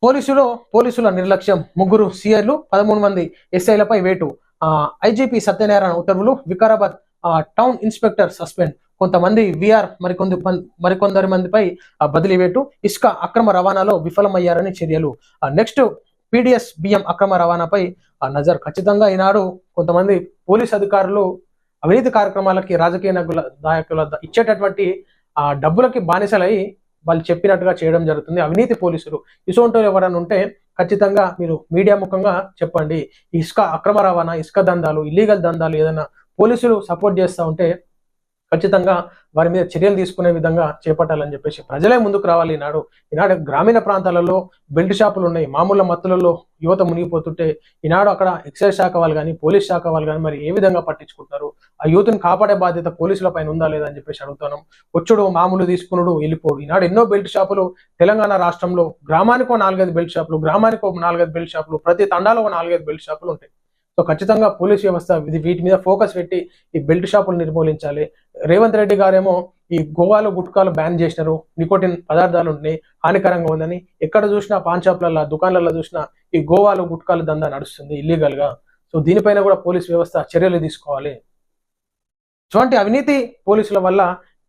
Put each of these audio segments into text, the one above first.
పోలీసుల నిర్లక్ష్యం, ముగ్గురు సీఐలు 13 మంది ఎస్ఐలపై వేటు. ఐజీపీ సత్యనారాయణ ఉత్తర్వులు. Vikarabad town inspector suspend. కొంతమంది విఆర్, మరికొందరి మందిపై బదిలీ వేటు. ఇసుక అక్రమ రవాణాలో విఫలమయ్యారని చర్యలు. నెక్స్ట్ పీడిఎస్ బియ్యం అక్రమ రవాణాపై నజర్. ఖచ్చితంగా ఈనాడు కొంతమంది పోలీస్ అధికారులు అవినీతి కార్యక్రమాలకి రాజకీయ నాయకుల ఇచ్చేటటువంటి డబ్బులకి బానిసలై వాళ్ళు చెప్పినట్టుగా చేయడం జరుగుతుంది. అవినీతి పోలీసులు ఇసోంటో ఎవరైనా ఉంటే ఖచ్చితంగా మీరు మీడియా ముఖంగా చెప్పండి. ఇసుక అక్రమ రవాణా, ఇసుక దందాలు, ఇల్లీగల్ దందాలు ఏదైనా పోలీసులు సపోర్ట్ చేస్తూ ఉంటే ఖచ్చితంగా వారి మీద చర్యలు తీసుకునే విధంగా చేపట్టాలని చెప్పేసి ప్రజలే ముందుకు రావాలి. ఈనాడు గ్రామీణ ప్రాంతాలలో బెల్ట్ షాపులు ఉన్నాయి. మామూలు మత్తులలో యువత మునిగిపోతుంటే ఈనాడు అక్కడ ఎక్సైజ్ శాఖ వాళ్ళు కానీ, పోలీస్ శాఖ వాళ్ళు కానీ మరి ఏ విధంగా పట్టించుకుంటారు? ఆ యూత్ని కాపాడే బాధ్యత పోలీసుల పైన ఉందా లేదా అని చెప్పేసి అడుగుతున్నాం. వచ్చుడు మామూలు తీసుకునుడు వెళ్ళిపోడు. ఈనాడు ఎన్నో బెల్ట్ షాపులు తెలంగాణ రాష్ట్రంలో గ్రామానికో 4-5 బెల్ట్ షాపులు, గ్రామానికో 4-5 బెల్ట్ షాపులు, ప్రతి తండాలో 4-5 బెల్ట్ షాపులు ఉంటాయి. సో ఖచ్చితంగా పోలీస్ వ్యవస్థ వీటి మీద ఫోకస్ పెట్టి ఈ బెల్ట్ షాపులు నిర్మూలించాలి. రేవంత్ రెడ్డి గారేమో ఈ గోవాలో గుట్కాలు బ్యాన్ చేసినారు, నికోటిన్ పదార్థాలు ఉన్నాయి, హానికరంగా ఉందని. ఎక్కడ చూసినా పాన్ షాప్లలో, దుకాణాలలో చూసినా ఈ గోవాలో గుట్కాల దందా నడుస్తుంది ఇల్లీగల్ గా. సో దీనిపైన కూడా పోలీస్ వ్యవస్థ చర్యలు తీసుకోవాలి. ఇటువంటి అవినీతి పోలీసుల వల్ల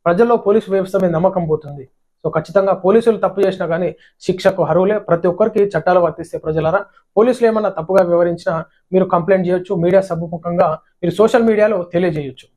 ప్రజల్లో పోలీసు వ్యవస్థ మీద నమ్మకం పోతుంది. సో ఖచ్చితంగా పోలీసులు తప్పు చేసినా కానీ శిక్షకు అర్హులే. ప్రతి ఒక్కరికి చట్టాలు వర్తిస్తే ప్రజలారా. పోలీసులు ఏమన్నా తప్పుగా వివరించినా మీరు కంప్లైంట్ చేయొచ్చు. మీడియా సభముఖంగా మీరు సోషల్ మీడియాలో తెలియజేయొచ్చు.